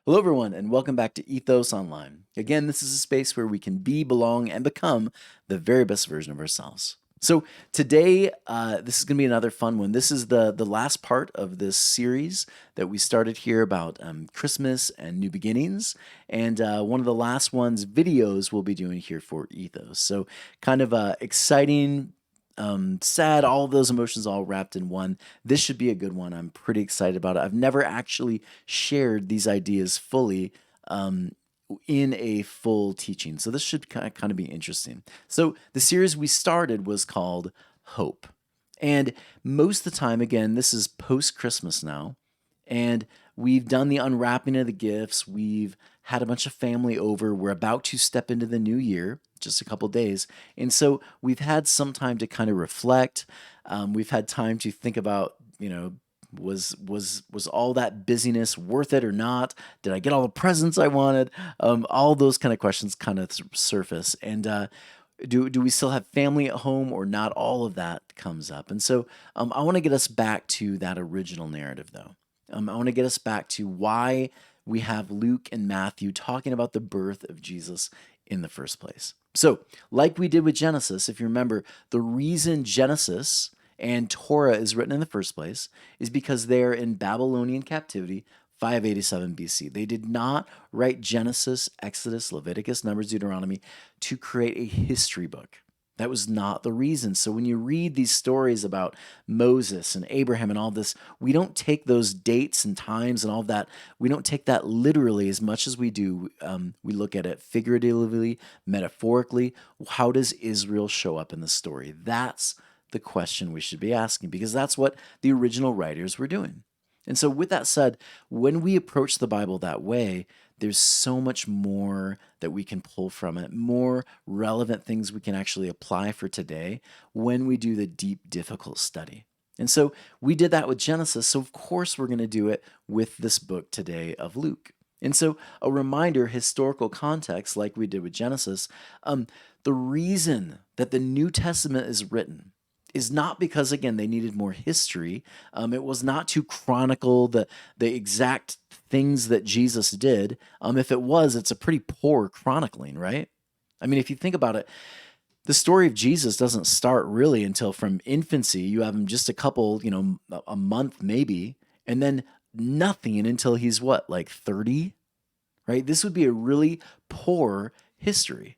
Hello, everyone, and welcome back to Ethos Online. Again, this is a space where we can be, belong, and become the very best version of ourselves. So today, this is going to be another fun one. This is the last part of this series that we started here about Christmas and new beginnings, and one of the last ones videos we'll be doing here for Ethos. So kind of exciting, sad, all of those emotions all wrapped in one. This should be a good one. I'm pretty excited about it. I've never actually shared these ideas fully um, in a full teaching. So this should kind of be interesting. So the series we started was called Hope. And most of the time, again, this is post Christmas now. And we've done the unwrapping of the gifts. We've had a bunch of family over. We're about to step into the new year, just a couple days. And so we've had some time to kind of reflect. We've had time to think about, was all that busyness worth it or not? Did I get all the presents I wanted? All those kind of questions kind of surface. And do we still have family at home or not? All of that comes up. And so I want to get us back to that original narrative, though. I want to get us back to why we have Luke and Matthew talking about the birth of Jesus in the first place. So, like we did with Genesis, if you remember, the reason Genesis and Torah is written in the first place is because they're in Babylonian captivity, 587 BC. They did not write Genesis, Exodus, Leviticus, Numbers, Deuteronomy to create a history book. That was not the reason. So when you read these stories about Moses and Abraham and all this, we don't take those dates and times and all of that. We don't take that literally as much as we do. We look at it figuratively, metaphorically. How does Israel show up in the story? That's the question we should be asking, because that's what the original writers were doing. And so, with that said, when we approach the Bible that way, there's so much more that we can pull from it, more relevant things we can actually apply for today when we do the deep, difficult study. And so we did that with Genesis. So, of course, we're going to do it with this book today of Luke. And so, a reminder, historical context, like we did with Genesis, the reason that the New Testament is written is not because, again, they needed more history. It was not to chronicle the exact things that Jesus did. If it was, it's a pretty poor chronicling, right? I mean, if you think about it, the story of Jesus doesn't start really until from infancy. You have him just a couple, a month maybe, and then nothing until he's what, like 30, right? This would be a really poor history.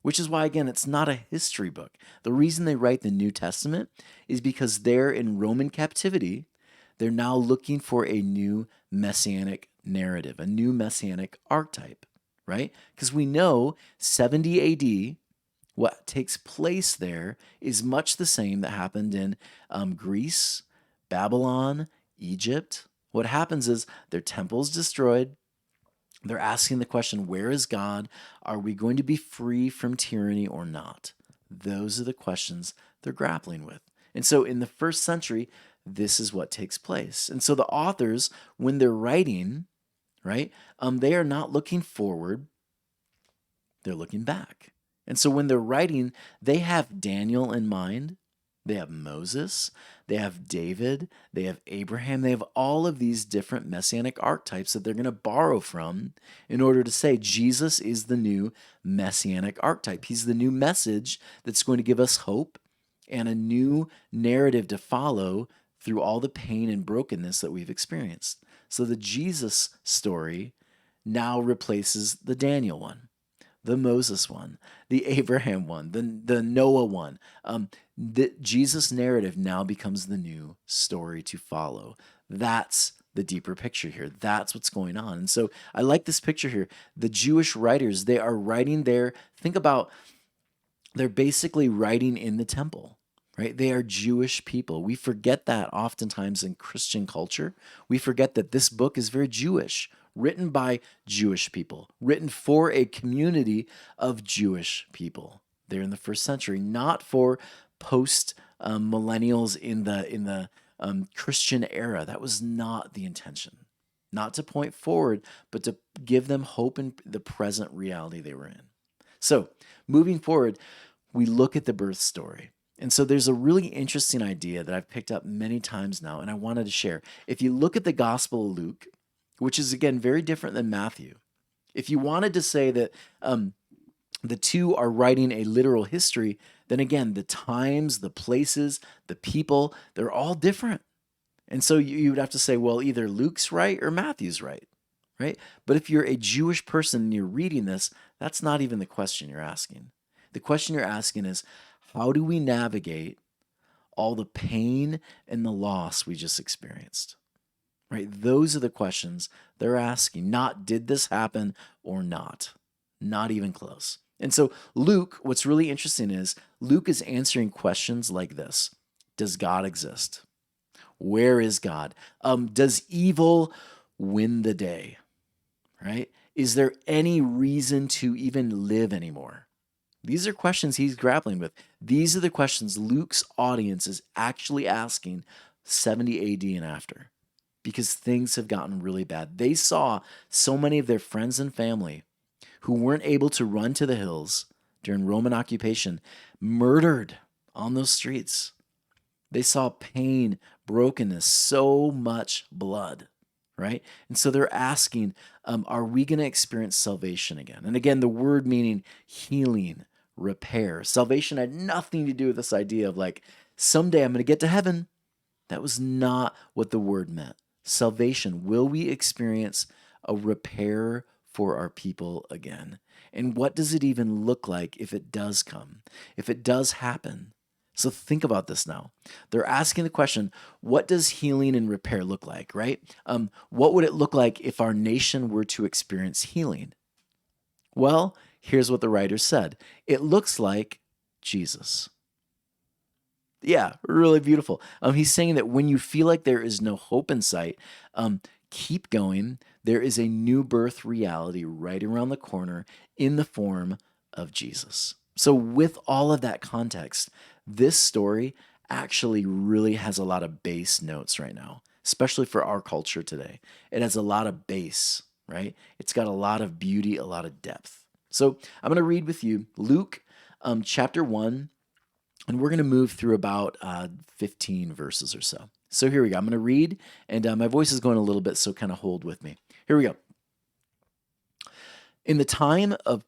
Which is why, again, it's not a history book. The reason they write the New Testament is because they're in Roman captivity. They're now looking for a new messianic narrative, a new messianic archetype, right? Because we know 70 AD, what takes place there is much the same that happened in Greece, Babylon, Egypt. What happens is their temple's destroyed. They're asking the question, where is God? Are we going to be free from tyranny or not? Those are the questions they're grappling with. And so in the first century, this is what takes place. And so the authors, when they're writing, right, they are not looking forward, they're looking back. And so when they're writing, they have Daniel in mind. They have Moses, they have David, they have Abraham, they have all of these different messianic archetypes that they're going to borrow from in order to say Jesus is the new messianic archetype. He's the new message that's going to give us hope and a new narrative to follow through all the pain and brokenness that we've experienced. So the Jesus story now replaces the Daniel one, the Moses one, the Abraham one, the Noah one. The Jesus narrative now becomes the new story to follow. That's the deeper picture here. That's what's going on. And so I like this picture here. The Jewish writers, they are writing there. Think about, they're basically writing in the temple, right? They are Jewish people. We forget that oftentimes in Christian culture. We forget that this book is very Jewish, written by Jewish people, written for a community of Jewish people. They're in the first century, not for post millennials in the Christian era. That was not the intention. Not to point forward, but to give them hope in the present reality they were in. So, moving forward, we look at the birth story. And so there's a really interesting idea that I've picked up many times now, and I wanted to share. If you look at the Gospel of Luke, which is, again, very different than Matthew. If you wanted to say that the two are writing a literal history, then again, the times, the places, the people, they're all different. And so you would have to say, well, either Luke's right or Matthew's right, right? But if you're a Jewish person and you're reading this, that's not even the question you're asking. The question you're asking is, how do we navigate all the pain and the loss we just experienced? Right? Those are the questions they're asking, not did this happen or not. Not even close. And so Luke, what's really interesting is Luke is answering questions like this. Does God exist? Where is God? Does evil win the day? Right? Is there any reason to even live anymore? These are questions he's grappling with. These are the questions Luke's audience is actually asking 70 AD and after, because things have gotten really bad. They saw so many of their friends and family who weren't able to run to the hills during Roman occupation murdered on those streets. They saw pain, brokenness, so much blood, right? And so they're asking, are we going to experience salvation again? And again, the word meaning healing, repair. Salvation had nothing to do with this idea of like, someday I'm going to get to heaven. That was not what the word meant. Salvation, will we experience a repair for our people again? And what does it even look like if it does come, if it does happen? So think about this now. They're asking the question, what does healing and repair look like, right? What would it look like if our nation were to experience healing? Well, here's what the writer said. It looks like Jesus. Yeah, really beautiful. He's saying that when you feel like there is no hope in sight, keep going. There is a new birth reality right around the corner in the form of Jesus. So, with all of that context, this story actually really has a lot of base notes right now, especially for our culture today. It has a lot of base, right? It's got a lot of beauty, a lot of depth. So, I'm going to read with you Luke chapter 1, and we're going to move through about 15 verses or so. So here we go. I'm going to read, and my voice is going a little bit, so kind of hold with me. Here we go. In the time of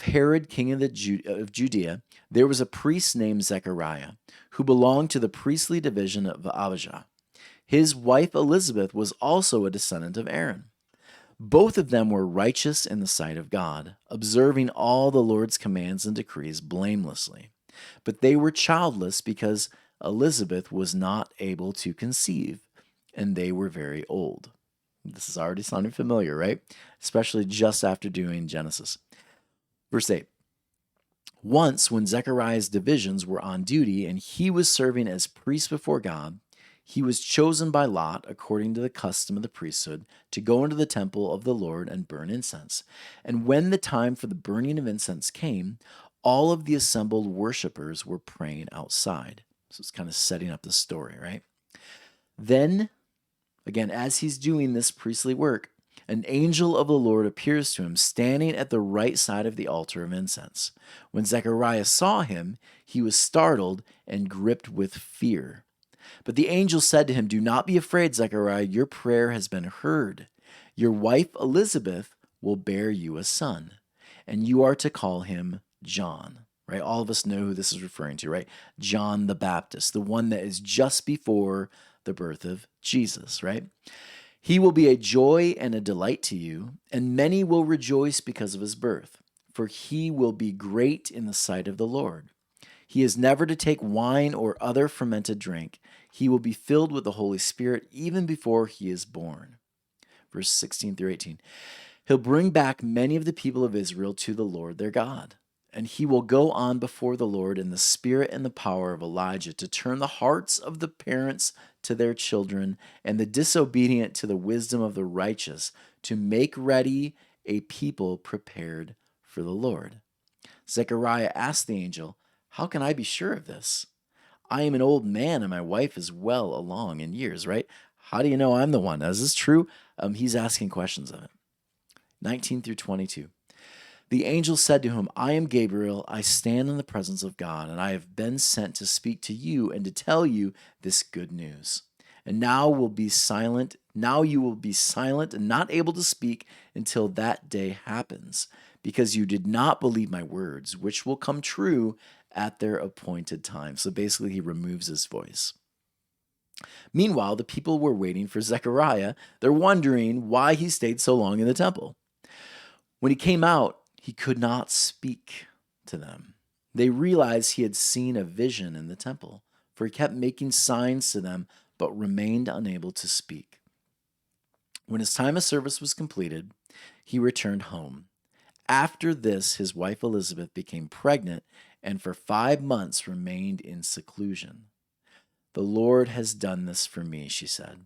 Herod, king of Judea, there was a priest named Zechariah who belonged to the priestly division of Abijah. His wife Elizabeth was also a descendant of Aaron. Both of them were righteous in the sight of God, observing all the Lord's commands and decrees blamelessly. But they were childless because Elizabeth was not able to conceive, and they were very old. This is already sounding familiar, right? Especially just after doing Genesis. Verse 8. Once, when Zechariah's divisions were on duty and he was serving as priest before God, he was chosen by lot, according to the custom of the priesthood, to go into the temple of the Lord and burn incense. And when the time for the burning of incense came, all of the assembled worshipers were praying outside. So it's kind of setting up the story, right? Then, again, as he's doing this priestly work, an angel of the Lord appears to him, standing at the right side of the altar of incense. When Zechariah saw him, he was startled and gripped with fear. But the angel said to him, "Do not be afraid, Zechariah. Your prayer has been heard. Your wife Elizabeth will bear you a son, and you are to call him John." Right? All of us know who this is referring to, right? John the Baptist, the one that is just before the birth of Jesus, right? He will be a joy and a delight to you, and many will rejoice because of his birth, for he will be great in the sight of the Lord. He is never to take wine or other fermented drink. He will be filled with the Holy Spirit even before he is born. Verse 16 through 18. He'll bring back many of the people of Israel to the Lord their God. And he will go on before the Lord in the spirit and the power of Elijah to turn the hearts of the parents to their children and the disobedient to the wisdom of the righteous, to make ready a people prepared for the Lord. Zechariah asked the angel, "How can I be sure of this? I am an old man and my wife is well along in years," right? How do you know I'm the one? Is this true? He's asking questions of it. 19 through 22. The angel said to him, "I am Gabriel. I stand in the presence of God, and I have been sent to speak to you and to tell you this good news." And now will be silent. Now you will be silent and not able to speak until that day happens, because you did not believe my words, which will come true at their appointed time. So basically, he removes his voice. Meanwhile, the people were waiting for Zechariah. They're wondering why he stayed so long in the temple. When he came out, he could not speak to them. They realized he had seen a vision in the temple, for he kept making signs to them, but remained unable to speak. When his time of service was completed, he returned home. After this, his wife Elizabeth became pregnant and for 5 months remained in seclusion. The Lord has done this for me, she said.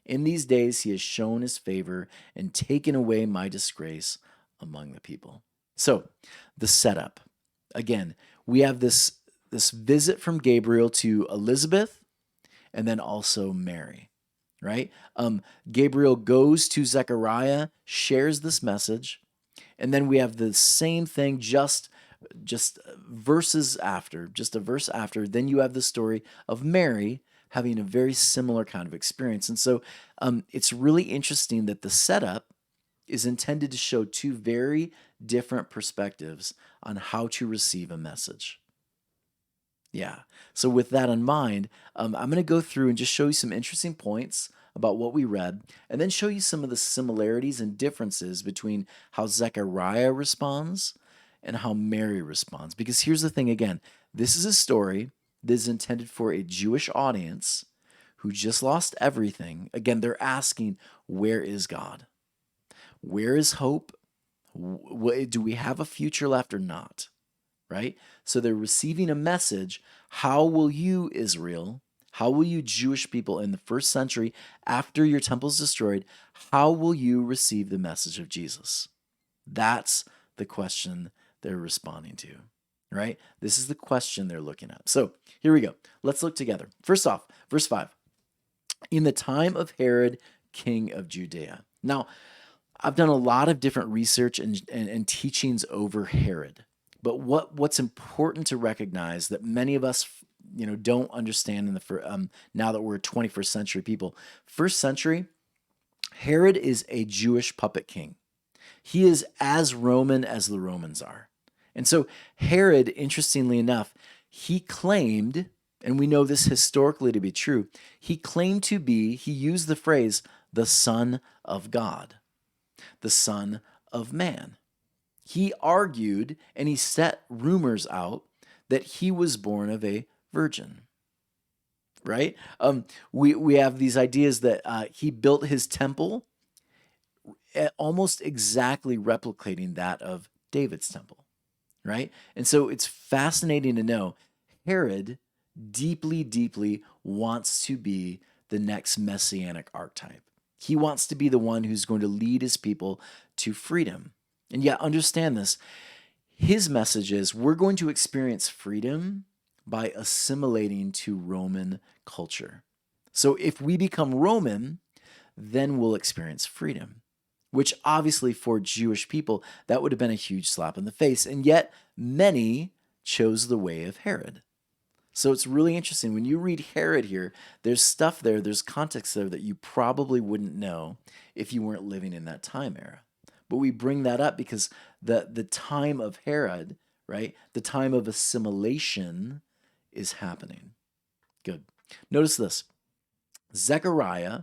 In these days, he has shown his favor and taken away my disgrace among the people. So, the setup. Again, we have this visit from Gabriel to Elizabeth and then also Mary, right? Gabriel goes to Zechariah, shares this message, and then we have the same thing just verses after, just a verse after. Then you have the story of Mary having a very similar kind of experience. And so it's really interesting that the setup is intended to show two very different perspectives on how to receive a message. Yeah. So with that in mind, I'm going to go through and just show you some interesting points about what we read, and then show you some of the similarities and differences between how Zechariah responds and how Mary responds. Because here's the thing again, this is a story that is intended for a Jewish audience who just lost everything. Again, they're asking, where is God? Where is hope? Do we have a future left or not? Right? So they're receiving a message. How will you, Israel, how will you, Jewish people in the first century after your temple is destroyed, how will you receive the message of Jesus? That's the question they're responding to, right? This is the question they're looking at. So here we go. Let's look together. First off, verse 5. In the time of Herod, king of Judea. Now, I've done a lot of different research and teachings over Herod. But what's important to recognize that many of us, don't understand now that we're 21st century people. First century, Herod is a Jewish puppet king. He is as Roman as the Romans are. And so Herod, interestingly enough, he claimed, and we know this historically to be true, he used the phrase, the Son of God, the Son of Man. He argued and he set rumors out that he was born of a virgin, right? We have these ideas that he built his temple almost exactly replicating that of David's temple, right? And so it's fascinating to know Herod deeply, deeply wants to be the next messianic archetype. He wants to be the one who's going to lead his people to freedom. And yet, understand this, his message is we're going to experience freedom by assimilating to Roman culture. So if we become Roman, then we'll experience freedom, which obviously for Jewish people, that would have been a huge slap in the face. And yet, many chose the way of Herod. So it's really interesting. When you read Herod here, there's stuff there, there's context there that you probably wouldn't know if you weren't living in that time era. But we bring that up because the time of Herod, right, the time of assimilation is happening. Good. Notice this. Zechariah,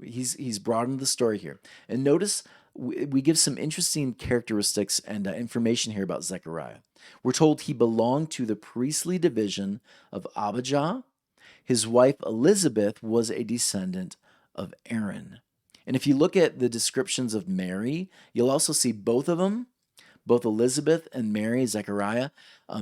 he's brought into the story here. And notice we give some interesting characteristics and information here about Zechariah. We're told he belonged to the priestly division of Abijah. His wife Elizabeth was a descendant of Aaron. And if you look at the descriptions of Mary, you'll also see both of them, both Elizabeth and Mary, Zechariah,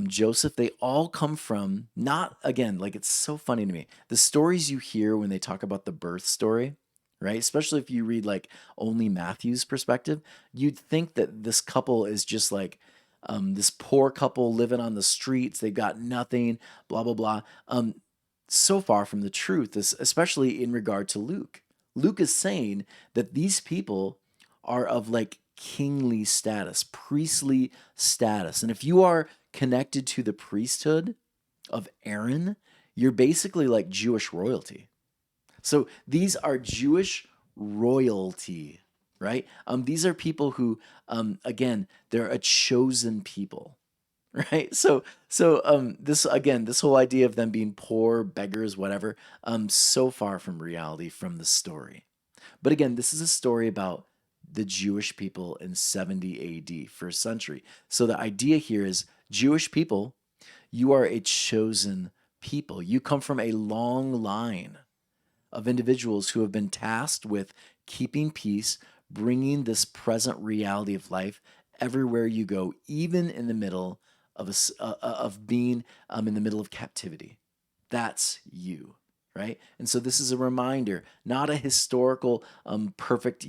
Joseph, they all come from, not, again, like it's so funny to me, the stories you hear when they talk about the birth story, right? Especially if you read like only Matthew's perspective, you'd think that this couple is just like this poor couple living on the streets. They've got nothing, blah, blah, blah. So far from the truth, especially in regard to Luke. Luke is saying that these people are of like kingly status, priestly status. And if you are connected to the priesthood of Aaron, you're basically like Jewish royalty. So these are Jewish royalty, right? These are people who, again, they're a chosen people, right? So this again, this whole idea of them being poor, beggars, whatever, so far from reality from the story. But again, this is a story about the Jewish people in 70 AD, first century. So the idea here is Jewish people, you are a chosen people. You come from a long line of individuals who have been tasked with keeping peace, bringing this present reality of life everywhere you go, even in the middle of of being in the middle of captivity. That's you, right? And so this is a reminder, not a historical, perfect,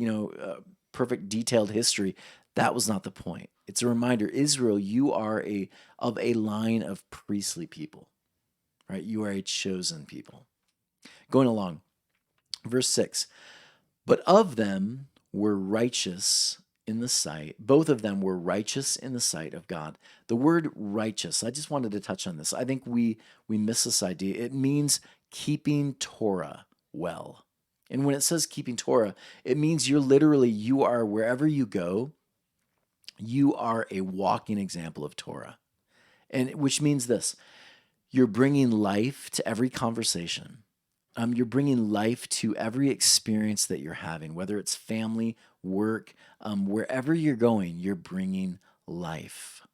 perfect detailed history. That was not the point. It's a reminder, Israel, you are a of a line of priestly people, right? You are a chosen people. Going along, verse 6. But of them were righteous in the sight, both of them were righteous in the sight of God. The word righteous, I just wanted to touch on this. I think we miss this idea. It means keeping Torah well. And when it says keeping Torah, it means you are wherever you go, you are a walking example of Torah. And which means this, you're bringing life to every conversation. You're bringing life to every experience that you're having, whether it's family, work, wherever you're going, you're bringing life.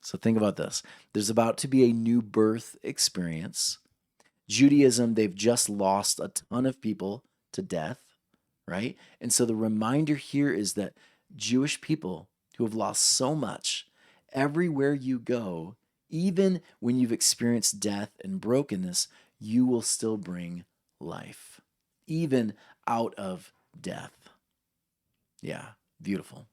So think about this. There's about to be a new birth experience. Judaism, they've just lost a ton of people to death, right? And so the reminder here is that Jewish people who have lost so much, everywhere you go, even when you've experienced death and brokenness, you will still bring life, even out of death. Yeah, beautiful.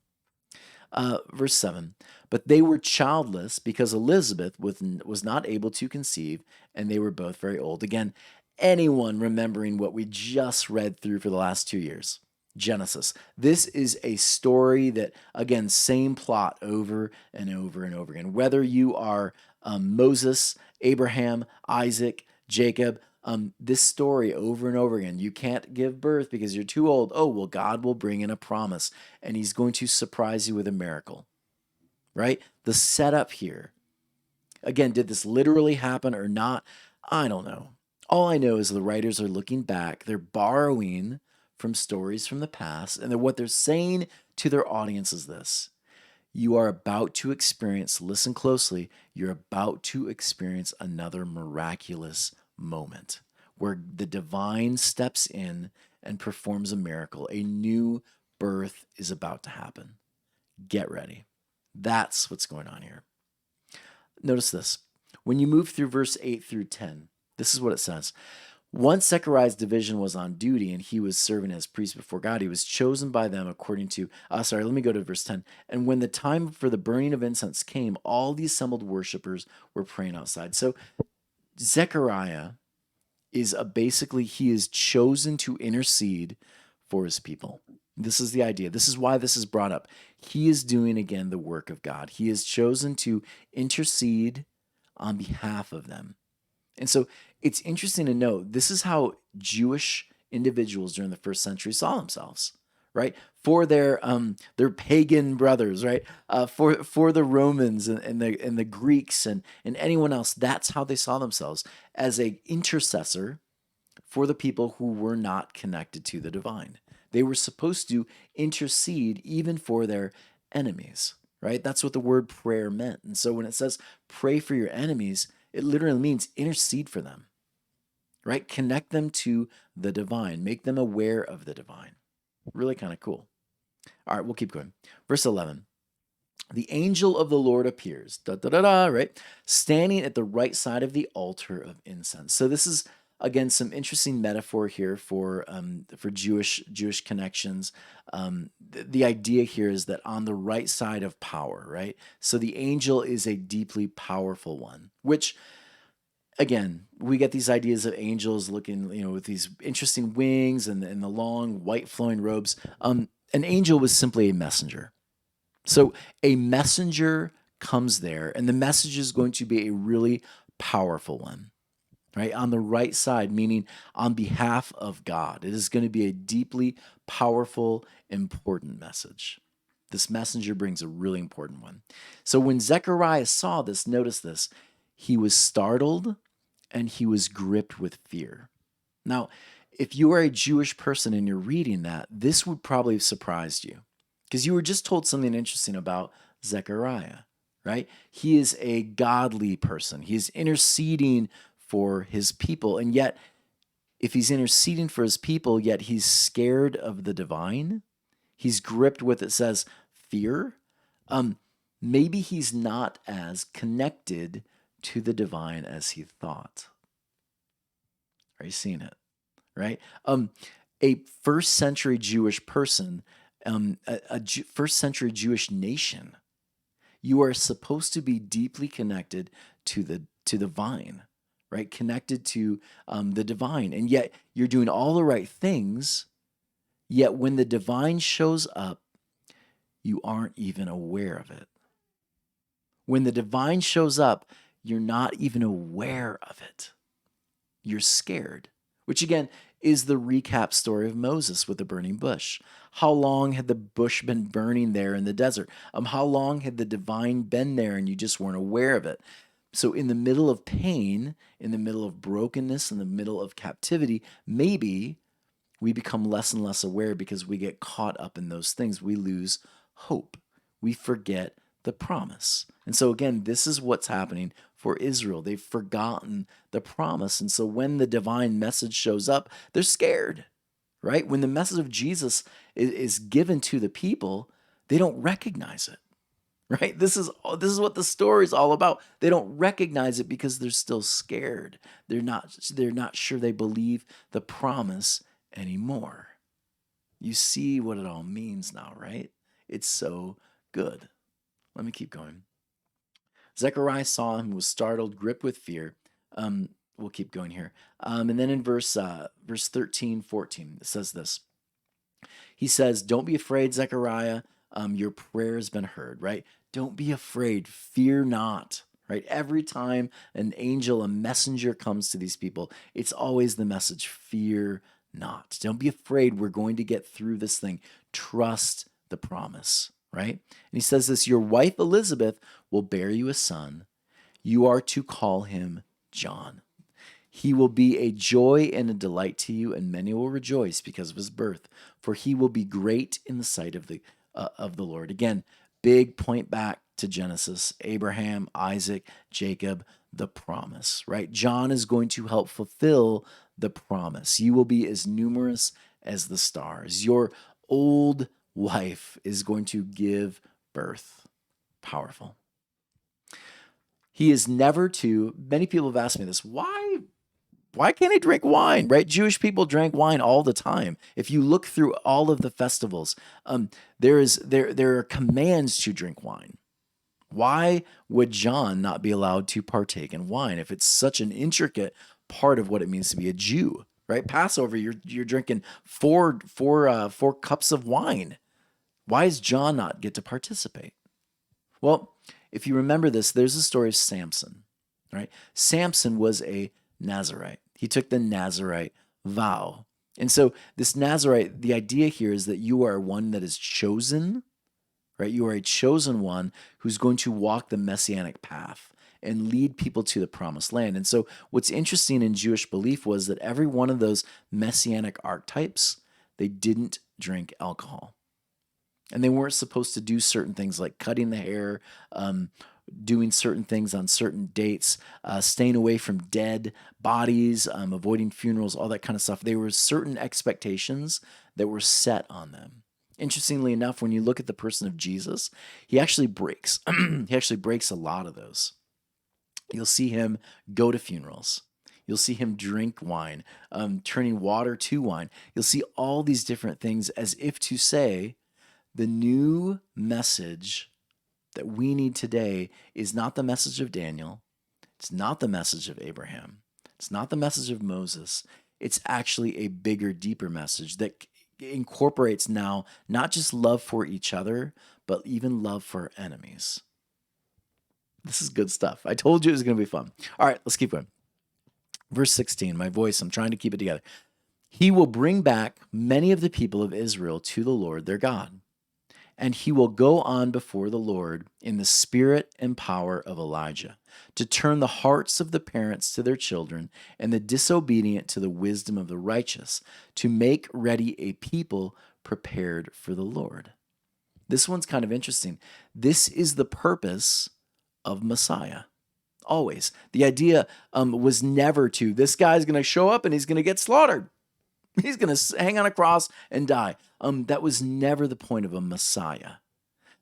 Verse 7. But they were childless because Elizabeth was not able to conceive, and they were both very old. Again, anyone remembering what we just read through for the last 2 years? Genesis. This is a story that, again, same plot over and over and over again. Whether you are Moses, Abraham, Isaac, Jacob, this story over and over again. You can't give birth because you're too old. Oh, well, God will bring in a promise and he's going to surprise you with a miracle, right? The setup here. Again, did this literally happen or not? I don't know. All I know is the writers are looking back, they're borrowing from stories from the past, and what they're saying to their audience is this: you are about to experience, listen closely, you're about to experience another miraculous moment where the divine steps in and performs a miracle. A new birth is about to happen. Get ready. That's what's going on here. Notice this. When you move through verse 8 through 10, this is what it says. Once Zechariah's division was on duty and he was serving as priest before God, he was chosen by them according to, let me go to verse 10. And when the time for the burning of incense came, all the assembled worshipers were praying outside. So Zechariah is basically, he is chosen to intercede for his people. This is the idea. This is why this is brought up. He is doing, again, the work of God. He is chosen to intercede on behalf of them. And so it's interesting to note this is how Jewish individuals during the first century saw themselves, right? For their pagan brothers, right? For the Romans and the Greeks and anyone else, that's how they saw themselves, as a intercessor for the people who were not connected to the divine. They were supposed to intercede even for their enemies, right? That's what the word prayer meant. And so when it says pray for your enemies, it literally means intercede for them, right? Connect them to the divine, make them aware of the divine. Really kind of cool. All right, we'll keep going. Verse 11. The angel of the Lord appears, da, da, da, da, right? Standing at the right side of the altar of incense. So this is, again, some interesting metaphor here for Jewish connections. The idea here is that on the right side of power, right? So the angel is a deeply powerful one, which, again, we get these ideas of angels looking, with these interesting wings and the long white flowing robes. An angel was simply a messenger. So a messenger comes there, and the message is going to be a really powerful one. right? On the right side, meaning on behalf of God. It is going to be a deeply powerful, important message. This messenger brings a really important one. So when Zechariah saw this, notice this, he was startled and he was gripped with fear. Now, if you are a Jewish person and you're reading that, this would probably have surprised you because you were just told something interesting about Zechariah, right? He is a godly person, he is interceding for his people. And yet, if he's interceding for his people, yet he's scared of the divine, he's gripped with, it says, fear. Um, Maybe he's not as connected to the divine as he thought. Are you seeing it? Right? A first century Jewish person, first century Jewish nation, you are supposed to be deeply connected to the vine, right? Connected to the divine, and yet you're doing all the right things. Yet when the divine shows up, you aren't even aware of it. When the divine shows up, you're not even aware of it. You're scared, which again is the recap story of Moses with the burning bush. How long had the bush been burning there in the desert? How long had the divine been there and you just weren't aware of it? So, in the middle of pain, in the middle of brokenness, in the middle of captivity, maybe we become less and less aware because we get caught up in those things. We lose hope. We forget the promise. And so, again, this is what's happening for Israel. They've forgotten the promise. And so, when the divine message shows up, they're scared, right? When the message of Jesus is given to the people, they don't recognize it. Right? This is what the story is all about. They don't recognize it because they're still scared. They're not sure they believe the promise anymore. You see what it all means now, right? It's so good. Let me keep going. Zechariah saw him, was startled, gripped with fear. We'll keep going here. And then in verse 13, 14, it says this. He says, "Don't be afraid, Zechariah. Your prayer has been heard," right? Don't be afraid. Fear not, right? Every time an angel, a messenger comes to these people, it's always the message, fear not. Don't be afraid. We're going to get through this thing. Trust the promise, right? And he says this, your wife Elizabeth will bear you a son. You are to call him John. He will be a joy and a delight to you, and many will rejoice because of his birth, for he will be great in the sight of the Lord. Again, big point back to Genesis, Abraham, Isaac, Jacob, the promise, right? John is going to help fulfill the promise. You will be as numerous as the stars. Your old wife is going to give birth. Powerful. He is never to, many people have asked me this, why can't he drink wine, right? Jewish people drank wine all the time. If you look through all of the festivals, there are commands to drink wine. Why would John not be allowed to partake in wine if it's such an intricate part of what it means to be a Jew, right? Passover, you're drinking four cups of wine. Why does John not get to participate? Well, if you remember this, there's a story of Samson, right? Samson was a Nazarite. He took the Nazarite vow. And so, this Nazarite, the idea here is that you are one that is chosen, right? You are a chosen one who's going to walk the messianic path and lead people to the promised land. And so, what's interesting in Jewish belief was that every one of those messianic archetypes, they didn't drink alcohol. And they weren't supposed to do certain things like cutting the hair, doing certain things on certain dates, staying away from dead bodies, avoiding funerals, all that kind of stuff. There were certain expectations that were set on them. Interestingly enough, when you look at the person of Jesus, he actually breaks. He actually breaks a lot of those. You'll see him go to funerals. You'll see him drink wine, turning water to wine. You'll see all these different things as if to say, the new message that we need today is not the message of Daniel. It's not the message of Abraham. It's not the message of Moses. It's actually a bigger, deeper message that incorporates now not just love for each other, but even love for enemies. This is good stuff. I told you it was going to be fun. All right, let's keep going. Verse 16, my voice, I'm trying to keep it together. He will bring back many of the people of Israel to the Lord their God, and he will go on before the Lord in the spirit and power of Elijah, to turn the hearts of the parents to their children and the disobedient to the wisdom of the righteous, to make ready a people prepared for the Lord. This one's kind of interesting. This is the purpose of Messiah. Always. The idea was never to, this guy's going to show up and he's going to get slaughtered. He's going to hang on a cross and die. That was never the point of a Messiah.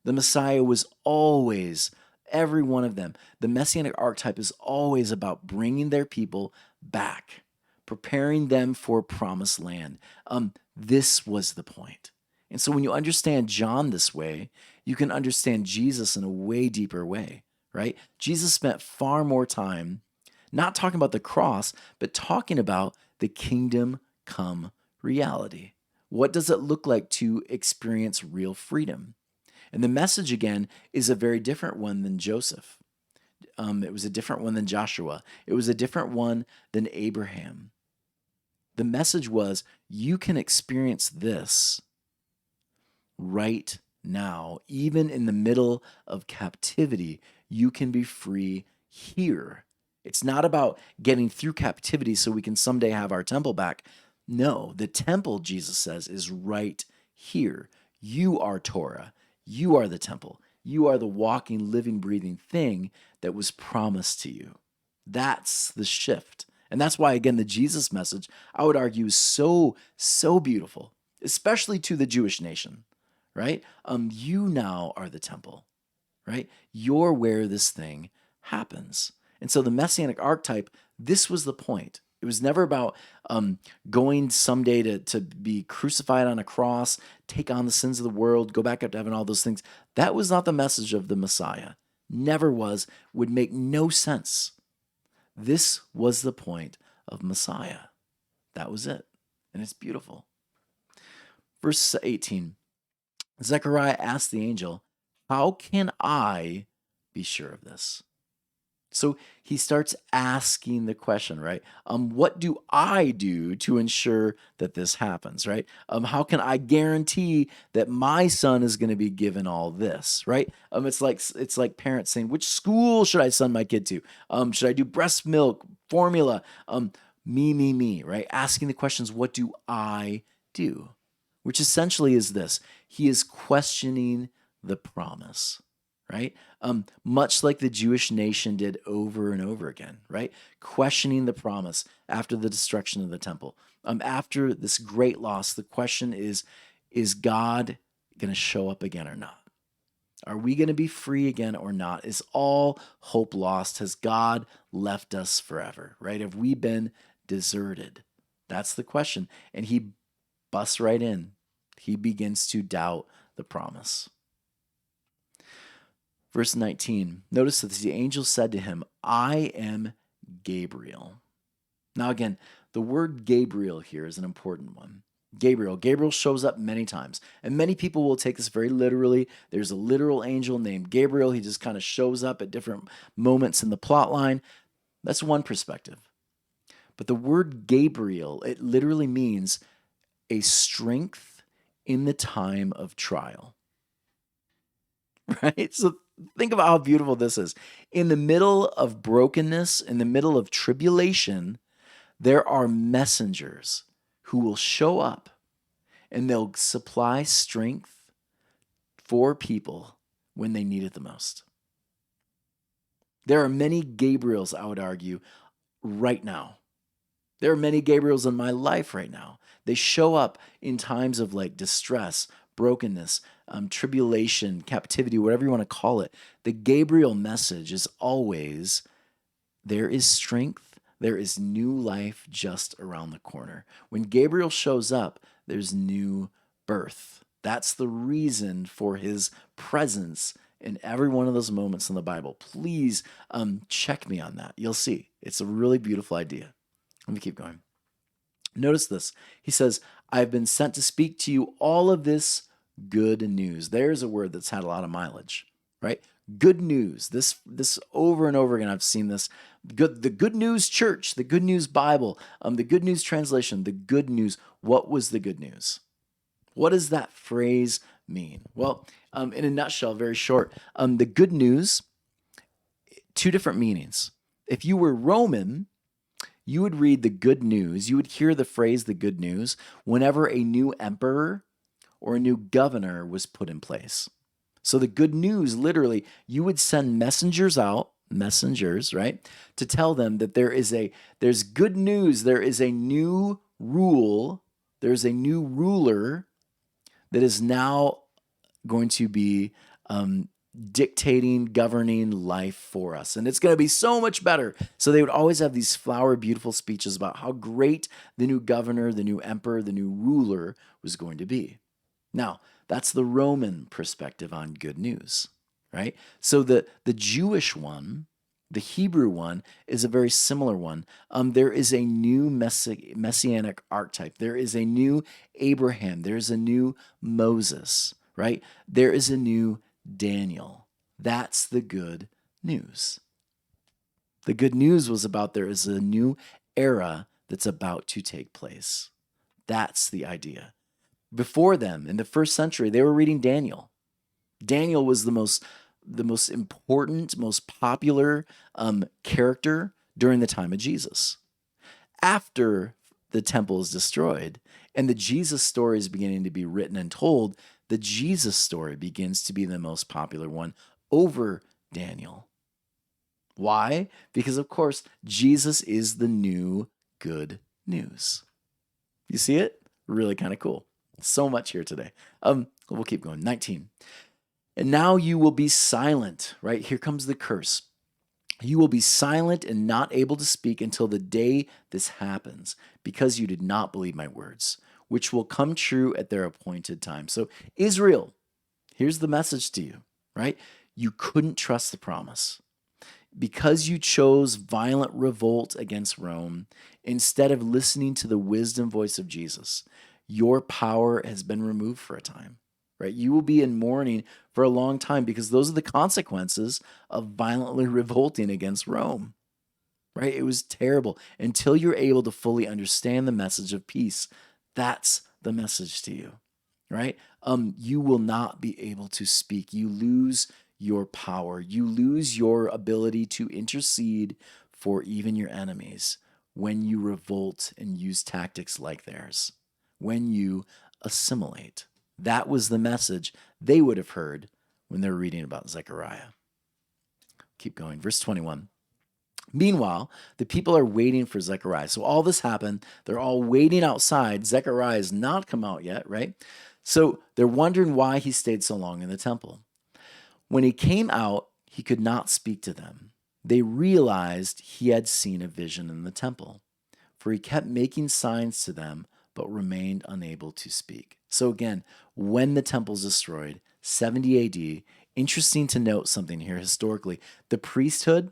The Messiah was always, every one of them, the Messianic archetype is always about bringing their people back, preparing them for promised land. This was the point. And so when you understand John this way, you can understand Jesus in a way deeper way, right? Jesus spent far more time not talking about the cross, but talking about the kingdom come reality. What does it look like to experience real freedom? And the message, again, is a very different one than Joseph. It was a different one than Joshua. It was a different one than Abraham. The message was, you can experience this right now. Even in the middle of captivity, you can be free here. It's not about getting through captivity so we can someday have our temple back. No, the temple, Jesus says, is right here. You are Torah. You are the temple. You are the walking, living, breathing thing that was promised to you. That's the shift. And that's why, again, the Jesus message, I would argue, is so beautiful, especially to the Jewish nation, right? You now are the temple, right? You're where this thing happens. And so the Messianic archetype, this was the point. It was never about going someday to be crucified on a cross, take on the sins of the world, go back up to heaven, all those things. That was not the message of the Messiah. Never was, would make no sense. This was the point of Messiah. That was it. And it's beautiful. Verse 18, Zechariah asked the angel, how can I be sure of this? So he starts asking the question, right? What do I do to ensure that this happens, right? How can I guarantee that my son is going to be given all this, right? It's like parents saying, which school should I send my kid to? Should I do breast milk, formula? Me, right? Asking the questions, what do I do? Which essentially is this: he is questioning the promise, right? Much like the Jewish nation did over and over again, right? Questioning the promise after the destruction of the temple. After this great loss, the question is God going to show up again or not? Are we going to be free again or not? Is all hope lost? Has God left us forever, right? Have we been deserted? That's the question. And he busts right in. He begins to doubt the promise. Verse 19, notice that the angel said to him, I am Gabriel. Now, again, the word Gabriel here is an important one. Gabriel shows up many times, and many people will take this very literally. There's a literal angel named Gabriel. He just kind of shows up at different moments in the plot line. That's one perspective. But the word Gabriel, it literally means a strength in the time of trial. Right? So think about how beautiful this is. In the middle of brokenness, in the middle of tribulation, there are messengers who will show up and they'll supply strength for people when they need it the most. There are many Gabriels, I would argue, right now. There are many Gabriels in my life right now. They show up in times of like distress, brokenness, tribulation, captivity, whatever you want to call it. The Gabriel message is always, there is strength, there is new life just around the corner. When Gabriel shows up, there's new birth. That's the reason for his presence in every one of those moments in the Bible. Please check me on that. You'll see. It's a really beautiful idea. Let me keep going. Notice this. He says, I've been sent to speak to you all of this good news. There's a word that's had a lot of mileage. right? Good news. This over and over again. I've seen this. The Good News Church, the Good News Bible, the Good News translation, the good news. What was the good news? What does that phrase mean? Well, in a nutshell, very short, the good news, two different meanings. If you were Roman, you would read the good news, you would hear the phrase the good news whenever a new emperor or a new governor was put in place. So the good news, literally, you would send messengers out, messengers, right, to tell them that there's good news, there is a new rule, there's a new ruler that is now going to be dictating, governing life for us. And it's going to be so much better. So they would always have these flowery, beautiful speeches about how great the new governor, the new emperor, the new ruler was going to be. Now, that's the Roman perspective on good news, right? So the Jewish one, the Hebrew one, is a very similar one. There is a new messianic archetype. There is a new Abraham. There's a new Moses, right? There is a new Daniel. That's the good news. The good news was about there is a new era that's about to take place. That's the idea. Before them, in the first century, they were reading Daniel. Daniel was the most important, most popular character during the time of Jesus. After the temple is destroyed and the Jesus story is beginning to be written and told, the Jesus story begins to be the most popular one over Daniel. Why? Because, of course, Jesus is the new good news. You see it? Really kind of cool. So much here today. We'll keep going. 19. And now you will be silent, right? Here comes the curse. You will be silent and not able to speak until the day this happens, because you did not believe my words, which will come true at their appointed time. So, Israel, here's the message to you, right? You couldn't trust the promise. Because you chose violent revolt against Rome instead of listening to the wisdom voice of Jesus, your power has been removed for a time, right? You will be in mourning for a long time because those are the consequences of violently revolting against Rome, right? It was terrible until you're able to fully understand the message of peace. That's the message to you, right? You will not be able to speak. You lose your power. You lose your ability to intercede for even your enemies when you revolt and use tactics like theirs, when you assimilate. That was the message they would have heard when they're reading about Zechariah. Keep going. Verse 21. Meanwhile, the people are waiting for Zechariah. So all this happened. They're all waiting outside. Zechariah has not come out yet, right? So they're wondering why he stayed so long in the temple. When he came out, he could not speak to them. They realized he had seen a vision in the temple, for he kept making signs to them, but remained unable to speak. So again, when the temple's destroyed, 70 AD, interesting to note something here historically. The priesthood,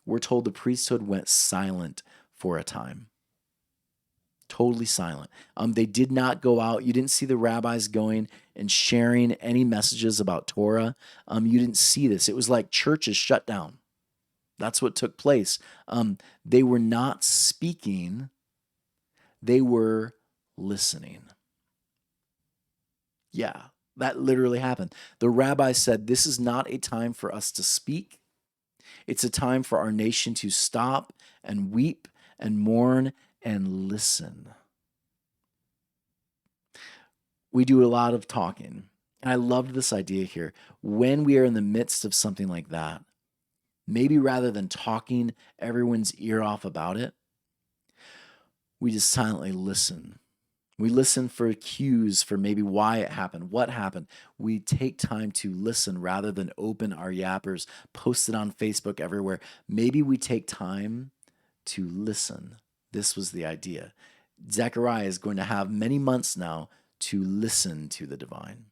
we're told the priesthood went silent for a time. Totally silent. They did not go out. You didn't see the rabbis going and sharing any messages about Torah. You didn't see this. It was like churches shut down. That's what took place. They were not speaking, they were listening. Yeah, that literally happened. The rabbi said, "This is not a time for us to speak. It's a time for our nation to stop and weep and mourn and listen." We do a lot of talking. And I loved this idea here. When we are in the midst of something like that, maybe rather than talking everyone's ear off about it, we just silently listen. We listen for cues for maybe why it happened, what happened. We take time to listen rather than open our yappers, post it on Facebook everywhere. Maybe we take time to listen. This was the idea. Zechariah is going to have many months now to listen to the divine,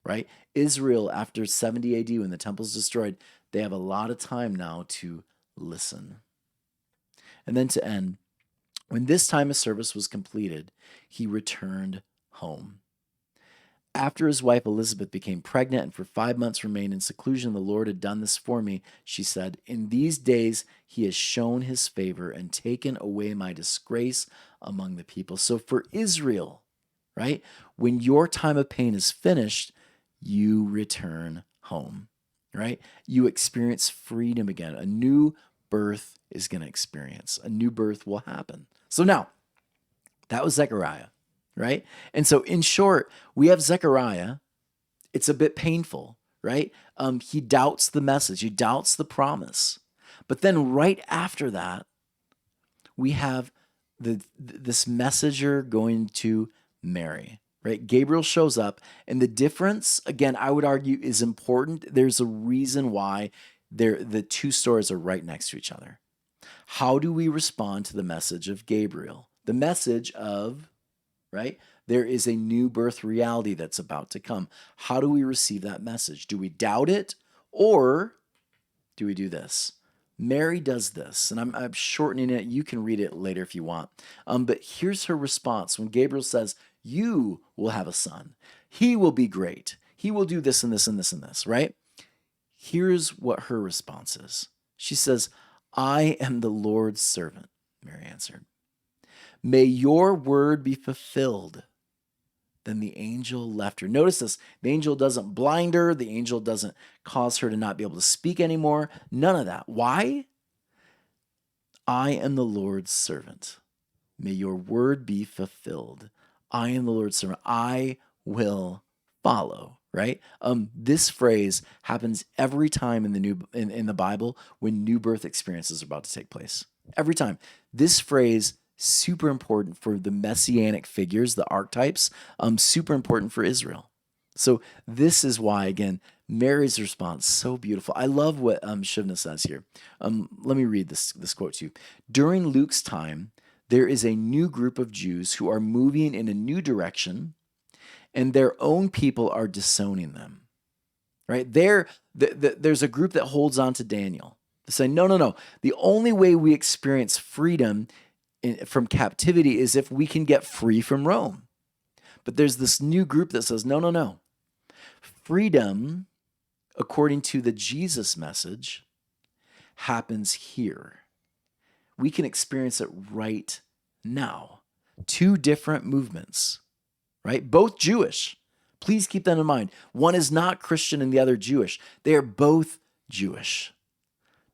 right? Israel, after 70 AD, when the temple's destroyed, they have a lot of time now to listen. And then to end, when this time of service was completed, he returned home. After his wife Elizabeth became pregnant and for 5 months remained in seclusion, the Lord had done this for me, she said. In these days he has shown his favor and taken away my disgrace among the people. So for Israel, right, when your time of pain is finished, you return home, right? You experience freedom again. A new birth is going to experience. A new birth will happen. So now, that was Zechariah, right? And so, in short, we have Zechariah. It's a bit painful, right? He doubts the message, he doubts the promise. But then, right after that, we have this messenger going to Mary, right? Gabriel shows up, and the difference, again, I would argue, is important. There's a reason why the two stories are right next to each other. How do we respond to the message of Gabriel? The message of, right? There is a new birth reality that's about to come. How do we receive that message? Do we doubt it, or do we do this? Mary does this, and I'm shortening it. You can read it later if you want. But here's her response when Gabriel says, "You will have a son. He will be great. He will do this and this and this and this," right? Here's what her response is. She says, "I am the Lord's servant," Mary answered. "May your word be fulfilled." Then the angel left her. Notice this. The angel doesn't blind her. The angel doesn't cause her to not be able to speak anymore. None of that. Why? I am the Lord's servant. May your word be fulfilled. I am the Lord's servant. I will follow. Right? This phrase happens every time in the Bible when new birth experiences are about to take place. Every time. This phrase, super important for the messianic figures, the archetypes, super important for Israel. So this is why, again, Mary's response, so beautiful. I love what Shivna says here. Let me read this quote to you. During Luke's time, there is a new group of Jews who are moving in a new direction, and their own people are disowning them. Right? There's a group that holds on to Daniel. They say, no. The only way we experience freedom from captivity is if we can get free from Rome. But there's this new group that says, no. Freedom, according to the Jesus message, happens here. We can experience it right now. Two different movements, right? Both Jewish. Please keep that in mind. One is not Christian and the other Jewish. They are both Jewish.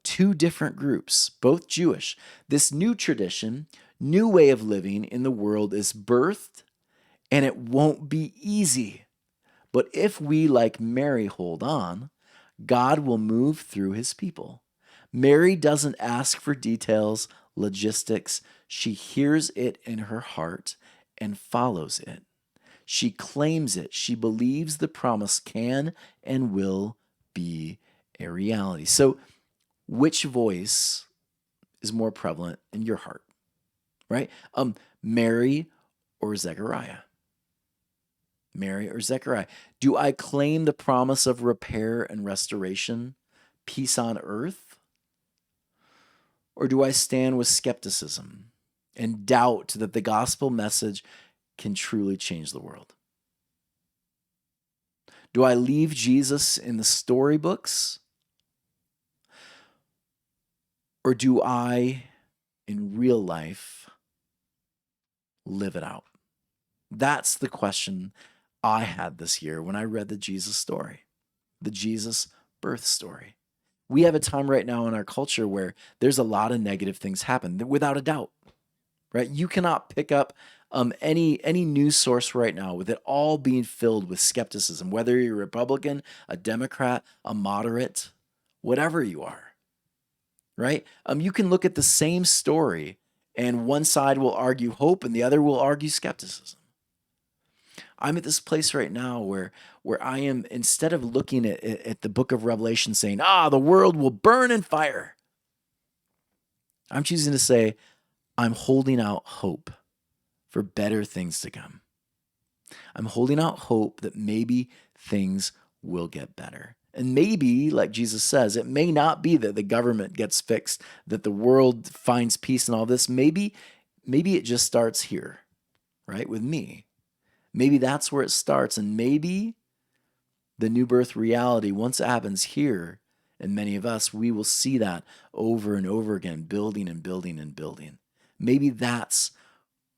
Two different groups, both Jewish. This new tradition, new way of living in the world is birthed, and it won't be easy. But if we, like Mary, hold on, God will move through his people. Mary doesn't ask for details, logistics. She hears it in her heart and follows it. She claims it. She believes the promise can and will be a reality. So, which voice is more prevalent in your heart, right? Mary or Zechariah? Mary or Zechariah? Do I claim the promise of repair and restoration, peace on earth? Or do I stand with skepticism and doubt that the gospel message can truly change the world? Do I leave Jesus in the storybooks? Or do I, in real life, live it out? That's the question I had this year when I read the Jesus story, the Jesus birth story. We have a time right now in our culture where there's a lot of negative things happen, without a doubt, right? You cannot pick up any news source right now with it all being filled with skepticism, whether you're a Republican, a Democrat, a moderate, whatever you are, right? You can look at the same story and one side will argue hope and the other will argue skepticism. I'm at this place right now where I am, instead of looking at the book of Revelation saying, the world will burn in fire, I'm choosing to say, I'm holding out hope for better things to come. I'm holding out hope that maybe things will get better. And maybe, like Jesus says, it may not be that the government gets fixed, that the world finds peace and all this. Maybe it just starts here, right, with me. Maybe that's where it starts. And maybe the new birth reality, once it happens here, and many of us, we will see that over and over again, building and building and building. Maybe that's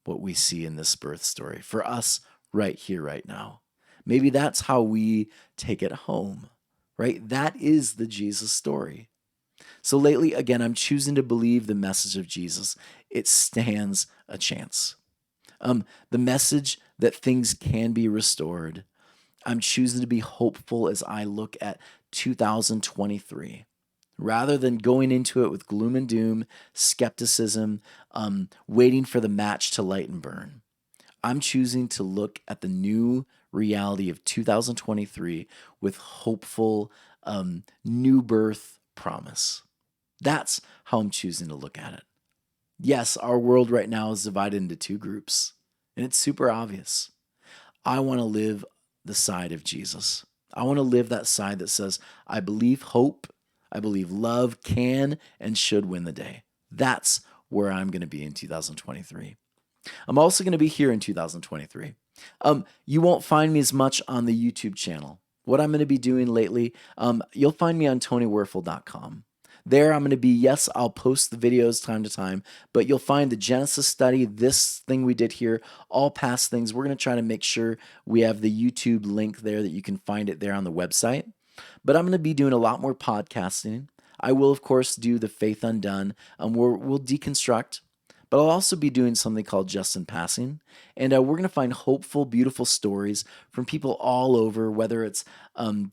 what we see in this birth story for us right here, right now. Maybe that's how we take it home, right? That is the Jesus story. So lately, again, I'm choosing to believe the message of Jesus. It stands a chance. The message that things can be restored. I'm choosing to be hopeful as I look at 2023. Rather than going into it with gloom and doom, skepticism, waiting for the match to light and burn, I'm choosing to look at the new reality of 2023 with hopeful new birth promise. That's how I'm choosing to look at it. Yes, our world right now is divided into two groups, and it's super obvious. I want to live the side of Jesus. I want to live that side that says, I believe hope, I believe love can and should win the day. That's where I'm going to be in 2023. I'm also going to be here in 2023. You won't find me as much on the YouTube channel. What I'm going to be doing lately, you'll find me on TonyWerfel.com. There, I'm going to be, yes, I'll post the videos time to time, but you'll find the Genesis study, this thing we did here, all past things. We're going to try to make sure we have the YouTube link there that you can find it there on the website. But I'm going to be doing a lot more podcasting. I will, of course, do the Faith Undone, where we'll deconstruct. But I'll also be doing something called Just in Passing. And we're going to find hopeful, beautiful stories from people all over, whether it's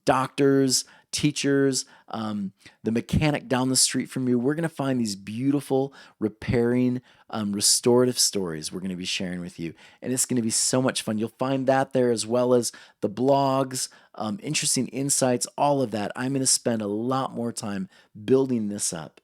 doctors, teachers, the mechanic down the street from you. We're going to find these beautiful, repairing, restorative stories we're going to be sharing with you. And it's going to be so much fun. You'll find that there as well as the blogs, interesting insights, all of that. I'm going to spend a lot more time building this up.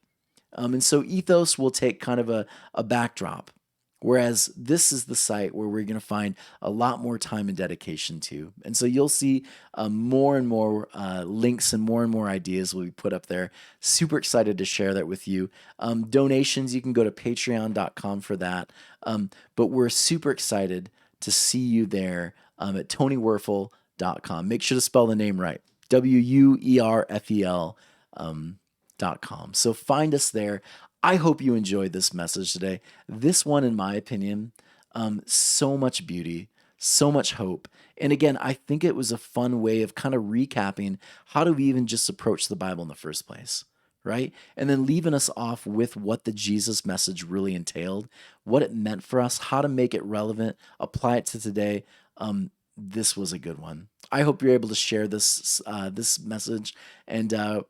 And so Ethos will take kind of a backdrop, whereas this is the site where we're going to find a lot more time and dedication to. And so you'll see more and more links and more ideas will be put up there. Super excited to share that with you. Donations, you can go to patreon.com for that. But we're super excited to see you there at TonyWerfel.com. Make sure to spell the name right. WUERFEL. So find us there. I hope you enjoyed this message today. This one, in my opinion, so much beauty, so much hope. And again, I think it was a fun way of kind of recapping how do we even just approach the Bible in the first place, right? And then leaving us off with what the Jesus message really entailed, what it meant for us, how to make it relevant, apply it to today. This was a good one. I hope you're able to share this message and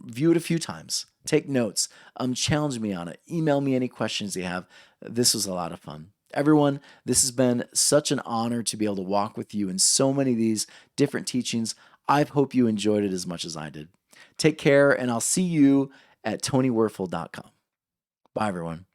view it a few times. Take notes. Challenge me on it. Email me any questions you have. This was a lot of fun. Everyone, this has been such an honor to be able to walk with you in so many of these different teachings. I hope you enjoyed it as much as I did. Take care, and I'll see you at TonyWerfel.com. Bye, everyone.